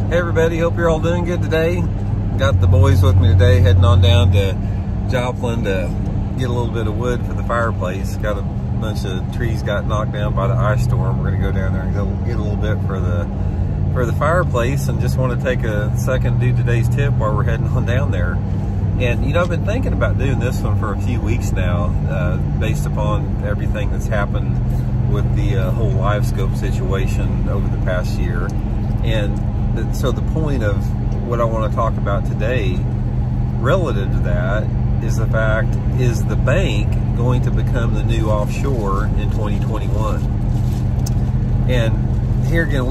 Hey everybody, hope you're all doing good today. Got the boys with me today, heading on down to Joplin to get a little bit of wood for the fireplace. Got a bunch of trees got knocked down by the ice storm. We're gonna go down there and go get a little bit for the fireplace, and just want to take a second to do today's tip while we're heading on down there. And you know, I've been thinking about doing this one for a few weeks now, based upon everything that's happened with the whole Livescope situation over the past year. And so the point of what I want to talk about today relative to that is the fact, is the bank going to become the new offshore in 2021? And here again,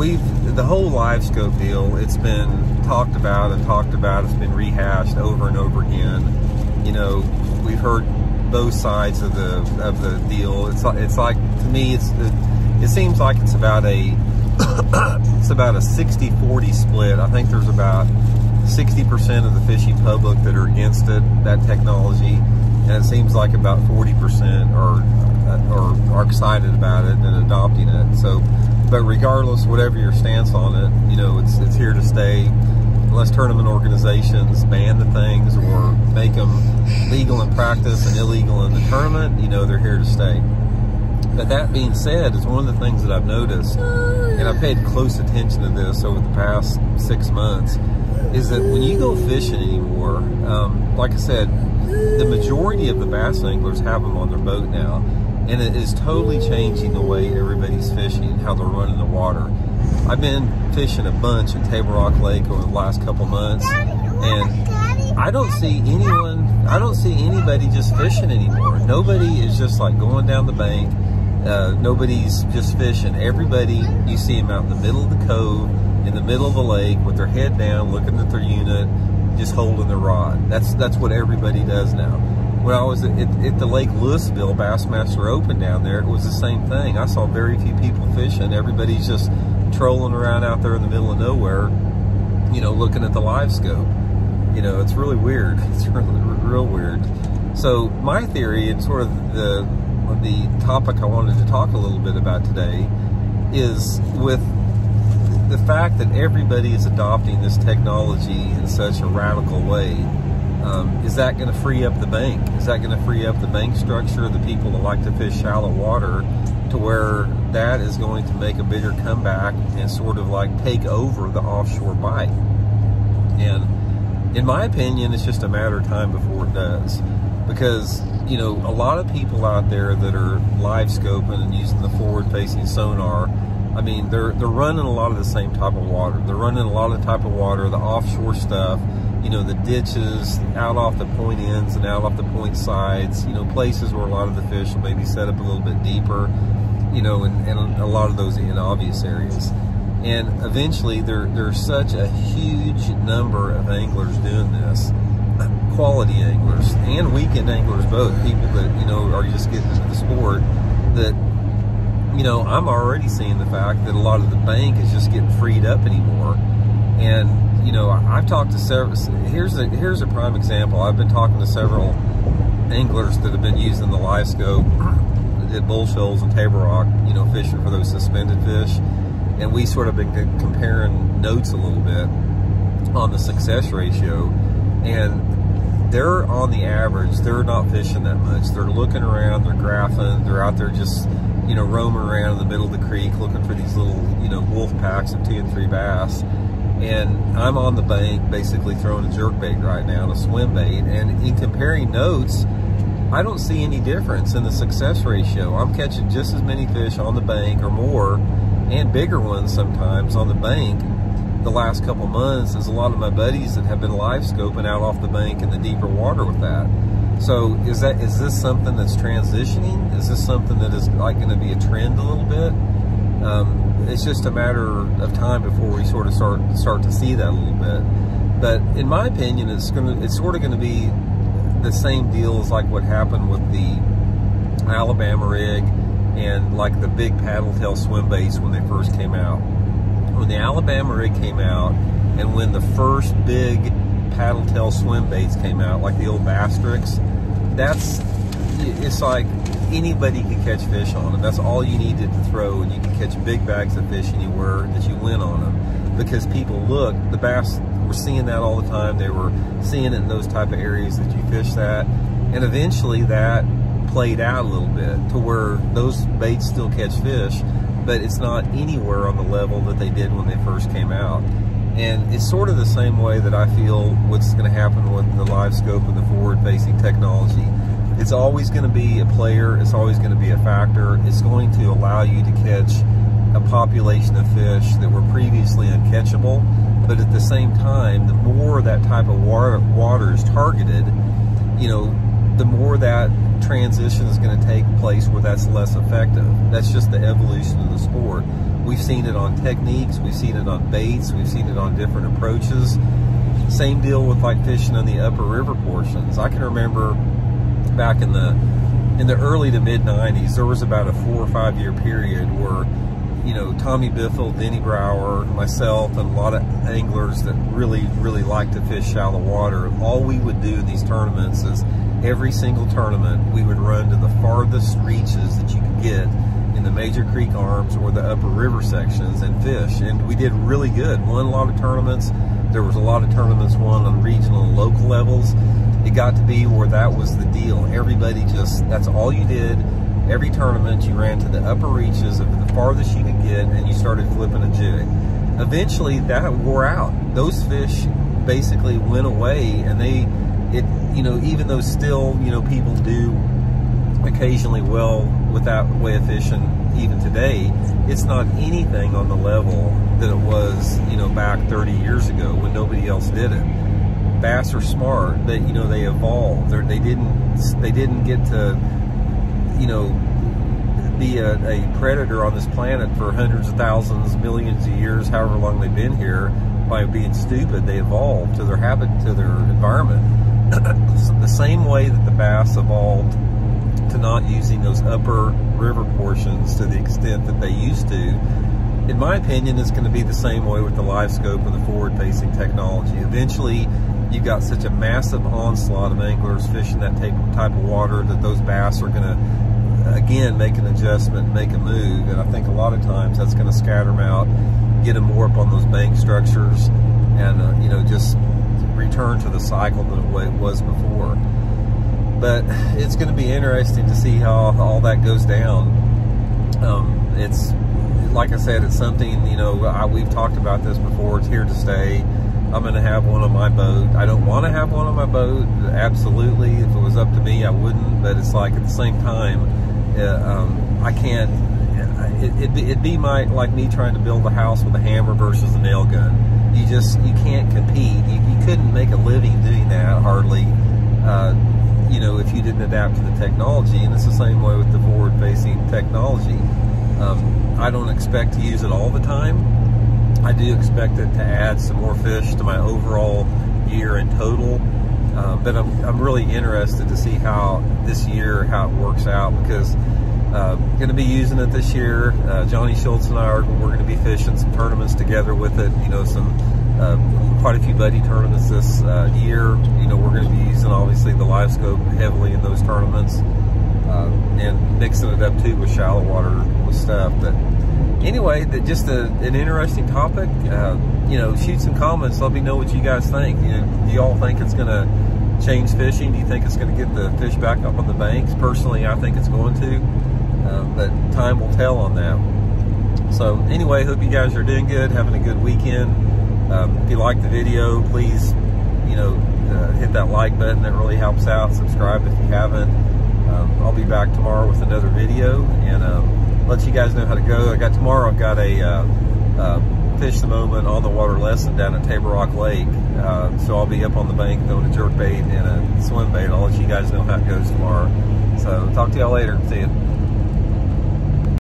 the whole Livescope deal, it's been talked about and talked about, it's been rehashed over and over again. You know, we've heard both sides of the deal. It's like, to me, it seems like it's about a it's about a 60-40 split. I think there's about 60% of the fishing public that are against it, that technology, and it seems like about 40% are excited about it and adopting it. So, but regardless, whatever your stance on it, you know, it's here to stay. Unless tournament organizations ban the things or make them legal in practice and illegal in the tournament, you know, they're here to stay. But that being said, is one of the things that I've noticed, and I've paid close attention to this over the past 6 months, is that when you go fishing anymore, like I said, the majority of the bass anglers have them on their boat now, and it is totally changing the way everybody's fishing, how they're running the water. I've been fishing a bunch at Table Rock Lake over the last couple months, and I don't see anybody just fishing anymore. Nobody is just like going down the bank. Nobody's just fishing. Everybody, you see them out in the middle of the cove, in the middle of the lake, with their head down, looking at their unit, just holding the rod. That's what everybody does now. When I was at the Lake Louisville Bassmaster Open down there, it was the same thing. I saw very few people fishing. Everybody's just trolling around out there in the middle of nowhere, you know, looking at the Livescope. You know, it's really weird. It's really real weird. So my theory, and sort of the topic I wanted to talk a little bit about today, is with the fact that everybody is adopting this technology in such a radical way. Is that going to free up the bank? Is that going to free up the bank structure, the people that like to fish shallow water, to where that is going to make a bigger comeback and sort of like take over the offshore bite? And in my opinion, it's just a matter of time before it does. Because, you know, a lot of people out there that are live scoping and using the forward-facing sonar, I mean, they're running a lot of the same type of water. They're running a lot of the type of water, the offshore stuff, you know, the ditches out off the point ends and out off the point sides, you know, places where a lot of the fish will maybe set up a little bit deeper, you know, and a lot of those in obvious areas. And eventually there's such a huge number of anglers doing this, quality anglers and weekend anglers both, people that, you know, are just getting into the sport, that, you know, I'm already seeing the fact that a lot of the bank is just getting freed up anymore. And, you know, I've talked to several, here's a prime example. I've been talking to several anglers that have been using the Livescope, that did bull shoals and Table Rock, you know, fishing for those suspended fish. And we sort of been comparing notes a little bit on the success ratio. And they're, on the average, they're not fishing that much. They're looking around, they're graphing, they're out there just, you know, roaming around in the middle of the creek looking for these little, you know, wolf packs of 2 and 3 bass. And I'm on the bank basically throwing a jerkbait right now, a swim bait. And in comparing notes, I don't see any difference in the success ratio. I'm catching just as many fish on the bank or more, and bigger ones sometimes on the bank, the last couple months, as a lot of my buddies that have been live scoping out off the bank in the deeper water with that. So is this something that's transitioning? Is this something that is like going to be a trend a little bit? It's just a matter of time before we sort of start to see that a little bit. But in my opinion, it's sort of going to be the same deal as like what happened with the Alabama rig and like the big paddle tail swim baits when they first came out. When the Alabama rig came out, and when the first big paddle tail swim baits came out, like the old Bastrix, it's like anybody could catch fish on them. That's all you needed to throw, and you could catch big bags of fish anywhere that you went on them. because people look, the bass were seeing that all the time. They were seeing it in those type of areas that you fish that. And eventually that played out a little bit to where those baits still catch fish, but it's not anywhere on the level that they did when they first came out. And it's sort of the same way that I feel what's going to happen with the Livescope and the forward-facing technology. It's always going to be a player. It's always going to be a factor. It's going to allow you to catch a population of fish that were previously uncatchable. But at the same time, the more that type of water is targeted, you know, the more that transition is going to take place where that's less effective. That's just the evolution of the sport. We've seen it on techniques, we've seen it on baits, we've seen it on different approaches. Same deal with like fishing on the upper river portions. I can remember back in the early to mid 90s, there was about a 4 or 5 year period where, you know, Tommy Biffle, Denny Brower, myself, and a lot of anglers that really like to fish shallow water, all we would do in these tournaments is every single tournament we would run to the farthest reaches that you could get in the major creek arms or the upper river sections and fish. And we did really good. Won a lot of tournaments. There was a lot of tournaments won on regional and local levels. It got to be where that was the deal. Everybody just, that's all you did. Every tournament you ran to the upper reaches of the farthest you could get and you started flipping a jig. Eventually that wore out. Those fish basically went away, and you know, even though still, you know, people do occasionally well with that way of fishing even today, it's not anything on the level that it was, you know, back 30 years ago when nobody else did it. Bass are smart. That, you know, they evolved. They didn't get to, you know, be a predator on this planet for hundreds of thousands, millions of years, however long they've been here, by being stupid. They evolved to their habit, to their environment. The same way that the bass evolved to not using those upper river portions to the extent that they used to, in my opinion, is going to be the same way with the Livescope and the forward-facing technology. Eventually, you've got such a massive onslaught of anglers fishing that type of water that those bass are going to, again, make an adjustment, make a move. And I think a lot of times that's going to scatter them out, get them more up on those bank structures, and you know, just return to the cycle that it was before. But it's going to be interesting to see how all that goes down. It's, like I said, it's something, you know, we've talked about this before. It's here to stay. I'm going to have one on my boat. I don't want to have one on my boat, absolutely. If it was up to me, I wouldn't. But it's like, at the same time, I can't. It'd be like me trying to build a house with a hammer versus a nail gun. You can't compete. You couldn't make a living doing that, hardly, you know, if you didn't adapt to the technology. And it's the same way with the forward-facing technology. I don't expect to use it all the time. I do expect it to add some more fish to my overall year in total. But I'm really interested to see how this year, how it works out, because going to be using it this year. Johnny Schultz and I we're going to be fishing some tournaments together with it. You know, some quite a few buddy tournaments this year. You know, we're going to be using obviously the Livescope heavily in those tournaments, and mixing it up too with shallow water with stuff. But anyway, just an interesting topic. You know, shoot some comments. Let me know what you guys think. You know, do y'all think it's going to change fishing? Do you think it's going to get the fish back up on the banks? Personally, I think it's going to. But time will tell on that. So anyway, hope you guys are doing good, having a good weekend. If you like the video, please, you know, hit that like button. That really helps out. Subscribe if you haven't. I'll be back tomorrow with another video, and let you guys know how to go. Tomorrow I've got a Fish the Moment on the water lesson down at Table Rock Lake. So I'll be up on the bank throwing a jerk bait and a swim bait. I'll let you guys know how it goes tomorrow. So talk to y'all later. See you.